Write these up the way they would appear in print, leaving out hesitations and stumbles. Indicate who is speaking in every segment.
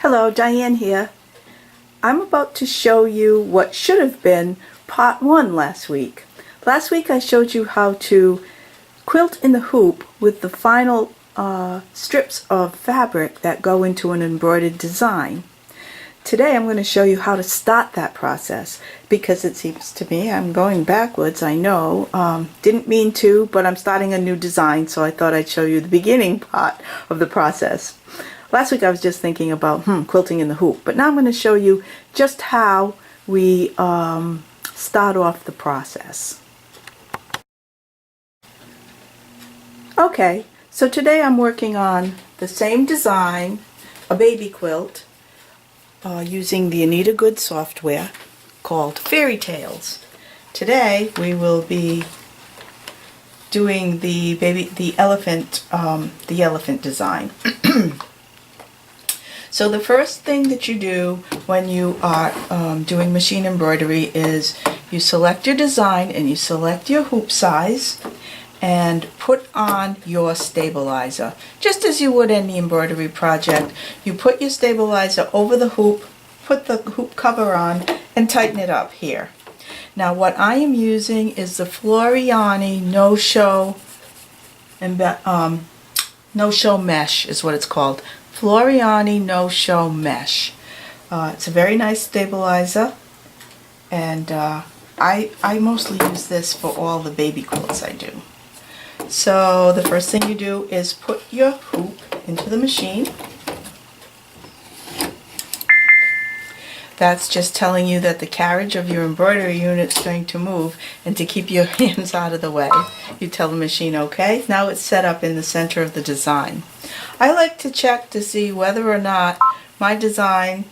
Speaker 1: Hello, Diane here. I'm about to show you what should have been part 1 last week. Last week I showed you how to quilt in the hoop with the final strips of fabric that go into an embroidered design. Today I'm going to show you how to start that process because it seems to me I'm going backwards, I know. Didn't mean to, but I'm starting a new design, so I thought I'd show you the beginning part of the process. Last week I was just thinking about quilting in the hoop, but now I'm going to show you just how we start off the process. Okay, so today I'm working on the same design, a baby quilt, using the Anita Good software called Fairy Tales. Today we will be doing the elephant design. So the first thing that you do when you are doing machine embroidery is you select your design and you select your hoop size and put on your stabilizer. Just as you would any embroidery project, you put your stabilizer over the hoop, put the hoop cover on, and tighten it up here. Now what I am using is the Floriani no-show mesh is what it's called. Floriani no-show mesh. It's a very nice stabilizer, and I mostly use this for all the baby quilts I do. So the first thing you do is put your hoop into the machine. That's just telling you that the carriage of your embroidery unit is going to move, and to keep your hands out of the way, you tell the machine, okay, now it's set up in the center of the design. I like to check to see whether or not my design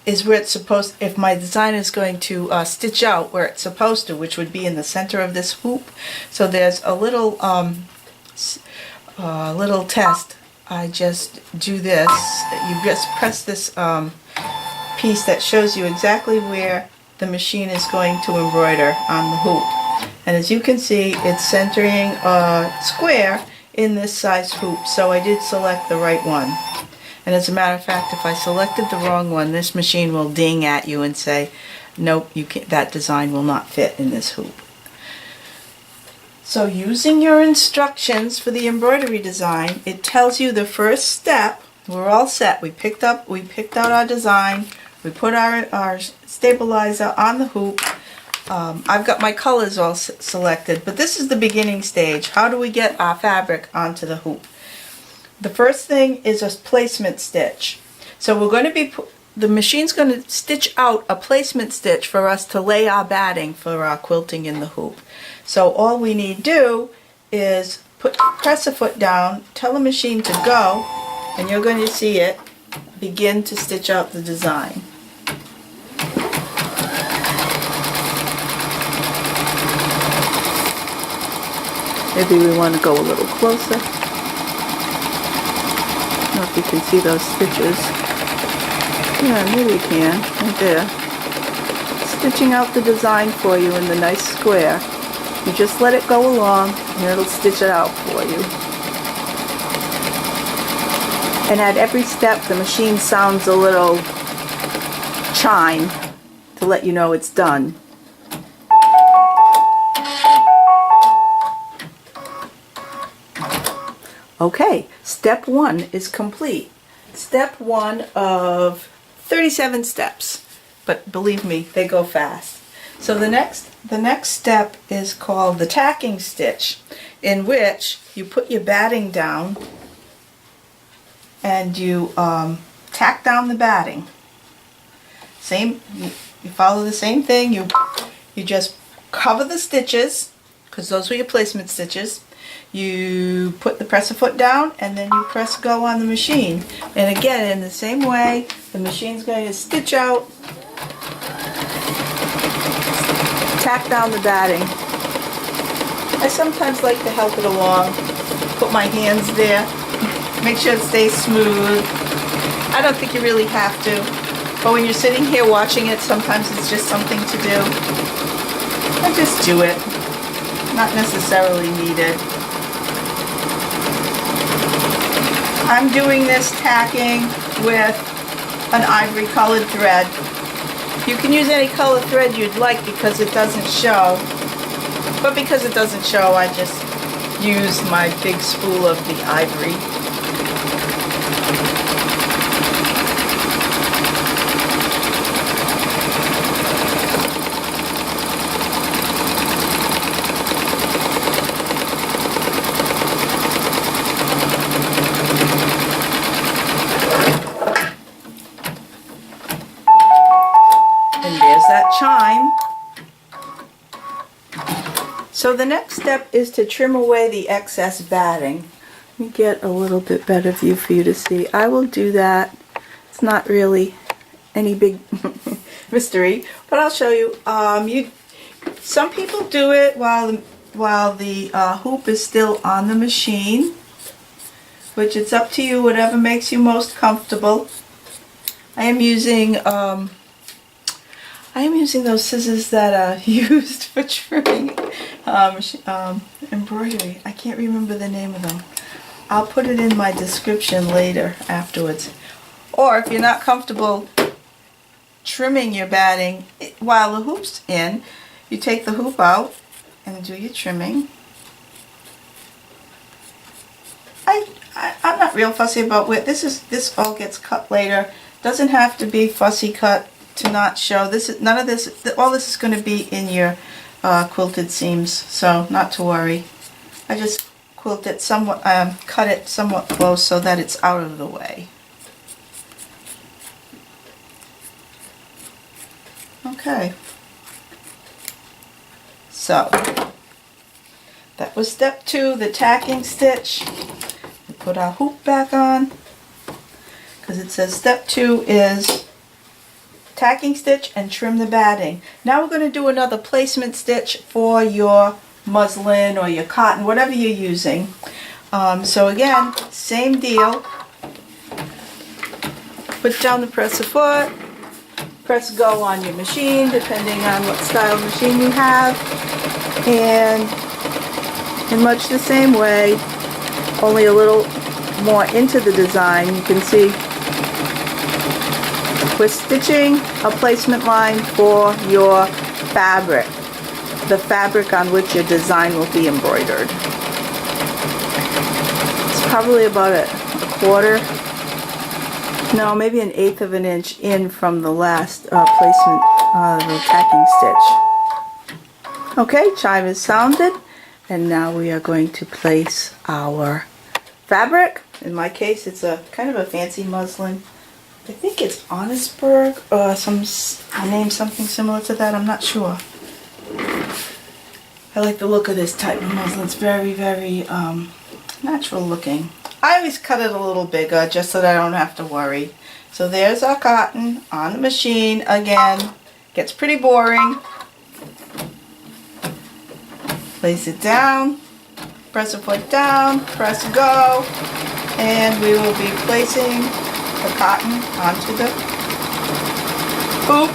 Speaker 1: is where it's supposed, if my design is going to stitch out where it's supposed to, which would be in the center of this hoop. So there's a little test. I just do this. You just press this piece that shows you exactly where the machine is going to embroider on the hoop. And as you can see, it's centering a square in this size hoop, so I did select the right one. And as a matter of fact, if I selected the wrong one, this machine will ding at you and say, nope, you can't, that design will not fit in this hoop. So using your instructions for the embroidery design, it tells you the first step. We're all set. We picked out our design. We put our stabilizer on the hoop. I've got my colors all selected, but this is the beginning stage. How do we get our fabric onto the hoop? The first thing is a placement stitch. So we're going to be, the machine's going to stitch out a placement stitch for us to lay our batting for our quilting in the hoop. So all we need to do is press a foot down, tell the machine to go, and you're going to see it begin to stitch out the design. Maybe we want to go a little closer. I don't know if you can see those stitches. Yeah, maybe you can. Right there. Stitching out the design for you in the nice square. You just let it go along and it'll stitch it out for you. And at every step the machine sounds a little chime to let you know it's done. Okay, step 1 is complete. Step 1 of 37 steps, but believe me, they go fast. So the next step is called the tacking stitch, in which you put your batting down and you tack down the batting. You follow the same thing. You just cover the stitches, because those were your placement stitches. You put the press-a-foot down and then you press go on the machine. And again, in the same way, the machine's going to stitch out, tack down the batting. I sometimes like to help it along, put my hands there, make sure it stays smooth. I don't think you really have to, but when you're sitting here watching it, sometimes it's just something to do. I just do it, not necessarily needed. I'm doing this tacking with an ivory colored thread. You can use any color thread you'd like because it doesn't show. But because it doesn't show, I just use my big spool of the ivory. And there's that chime. So the next step is to trim away the excess batting. Let me get a little bit better view for you to see. I will do that. It's not really any big mystery, but I'll show you. Some people do it while the hoop is still on the machine, which it's up to you, whatever makes you most comfortable. I am using those scissors that are used for trimming embroidery. I can't remember the name of them. I'll put it in my description later afterwards. Or if you're not comfortable trimming your batting while the hoop's in, you take the hoop out and do your trimming. I'm not real fussy about where this all gets cut later. Doesn't have to be fussy cut to not show. All this is going to be in your quilted seams, so not to worry. I just quilt it somewhat, cut it somewhat close so that it's out of the way. Okay. So that was step 2, the tacking stitch. We put our hoop back on because it says step 2 is tacking stitch and trim the batting. Now we're going to do another placement stitch for your muslin or your cotton, whatever you're using. So again, same deal. Put down the press-a-foot, press go on your machine, depending on what style of machine you have, and in much the same way, only a little more into the design, you can see we're stitching a placement line for your fabric, the fabric on which your design will be embroidered. It's probably about a quarter, no, maybe an eighth of an inch in from the last placement, the tacking stitch. Okay, chime is sounded, and now we are going to place our fabric. In my case, it's a kind of a fancy muslin. I think it's Honestberg or I named something similar to that. I'm not sure. I like the look of this type of muslin. It's very, very natural looking. I always cut it a little bigger just so that I don't have to worry. So there's our cotton on the machine. Again, gets pretty boring. Place it down, press a foot down, press go, and we will be placing the cotton onto the hoop.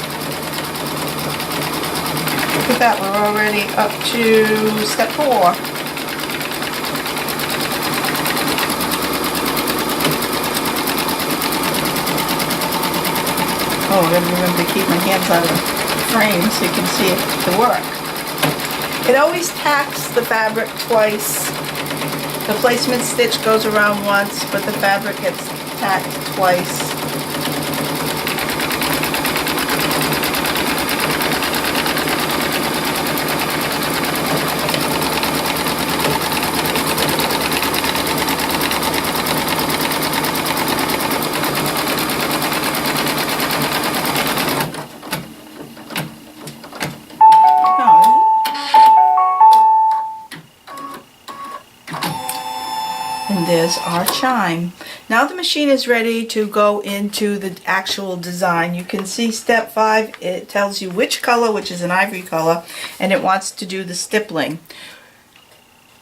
Speaker 1: Look at that, we're already up to step 4. Oh, I gotta remember to keep my hands out of the frame so you can see it to work. It always tacks the fabric twice. The placement stitch goes around once, but the fabric gets tacked twice. And there's our chime. Now the machine is ready to go into the actual design. You can see step 5, it tells you which color, which is an ivory color, and it wants to do the stippling.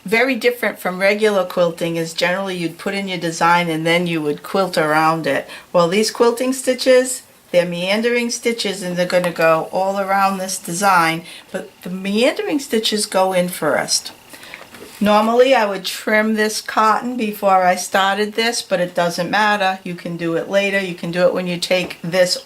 Speaker 1: Very different from regular quilting is generally you'd put in your design and then you would quilt around it. Well, these quilting stitches, they're meandering stitches and they're going to go all around this design, but the meandering stitches go in first. Normally I would trim this cotton before I started this, but it doesn't matter. You can do it later. You can do it when you take this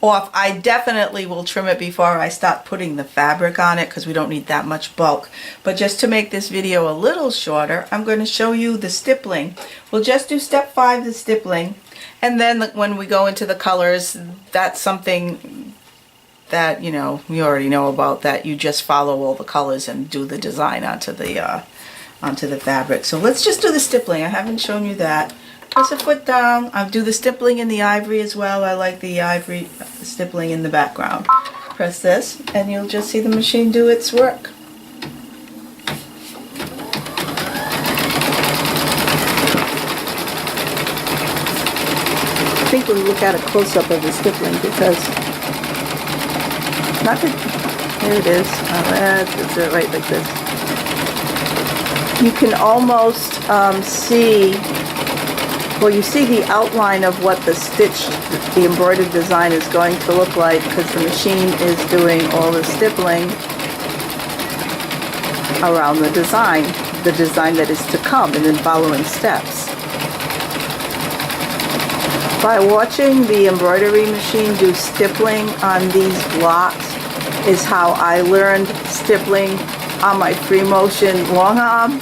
Speaker 1: off. I definitely will trim it before I start putting the fabric on it because we don't need that much bulk. But just to make this video a little shorter, I'm going to show you the stippling. We'll just do step 5, the stippling, and then when we go into the colors, that's something that, you know, you already know about, that you just follow all the colors and do the design onto the fabric. So let's just do the stippling. I haven't shown you that. Press a foot down. I'll do the stippling in the ivory as well. I like the ivory stippling in the background. Press this and you'll just see the machine do its work. I think we'll look at a close-up of the stippling because here it is. Let's do it right like this. You can almost see, well, you see the outline of what the stitch, the embroidered design is going to look like because the machine is doing all the stippling around the design that is to come and then following steps. By watching the embroidery machine do stippling on these blocks is how I learned stippling on my free motion long arm,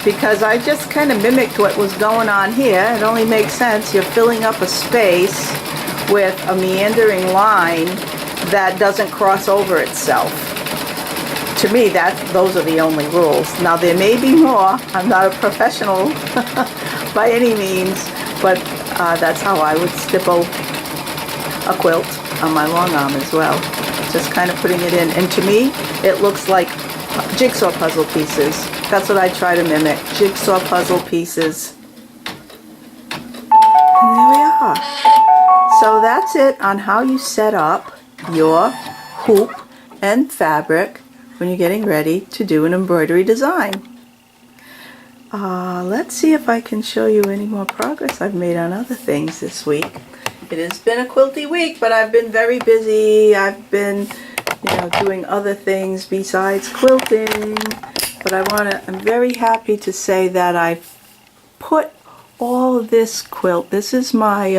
Speaker 1: because I just kind of mimicked what was going on here. It only makes sense. You're filling up a space with a meandering line that doesn't cross over itself. To me, those are the only rules. Now there may be more. I'm not a professional by any means, but that's how I would stipple a quilt on my long arm as well. Just kind of putting it in. And to me, it looks like jigsaw puzzle pieces. That's what I try to mimic. Jigsaw puzzle pieces. And there we are. So that's it on how you set up your hoop and fabric when you're getting ready to do an embroidery design. Let's see if I can show you any more progress I've made on other things this week. It has been a quilty week, but I've been very busy. I've been, you know, doing other things besides quilting. But I'm very happy to say that I've put all of this quilt. This is my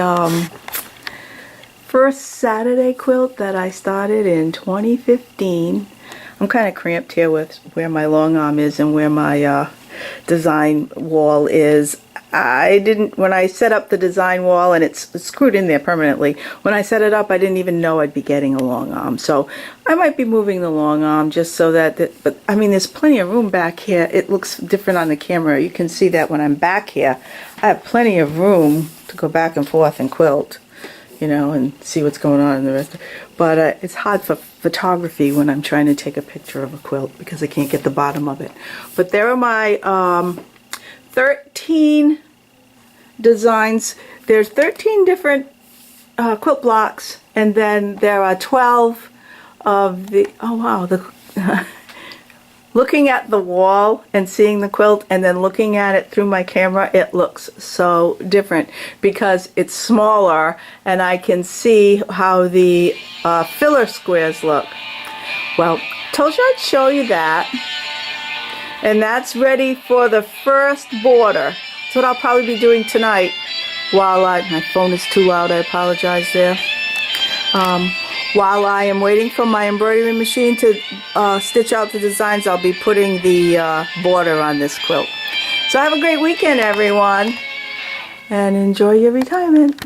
Speaker 1: first Saturday quilt that I started in 2015. I'm kind of cramped here with where my long arm is and where my design wall is. When I set up the design wall, and it's screwed in there permanently, when I set it up I didn't even know I'd be getting a long arm. So I might be moving the long arm just so but I mean, there's plenty of room back here. It looks different on the camera. You can see that when I'm back here I have plenty of room to go back and forth and quilt, you know, and see what's going on in the rest. But it's hard for photography when I'm trying to take a picture of a quilt because I can't get the bottom of it. But there are my 13 designs. There's 13 different quilt blocks, and then there are 12 of the, oh wow, looking at the wall and seeing the quilt and then looking at it through my camera, it looks so different because it's smaller and I can see how the filler squares look. Well, told you I'd show you that. And that's ready for the first border. That's what I'll probably be doing tonight while my phone is too loud, I apologize there. While I am waiting for my embroidery machine to stitch out the designs, I'll be putting the border on this quilt. So have a great weekend, everyone, and enjoy your retirement.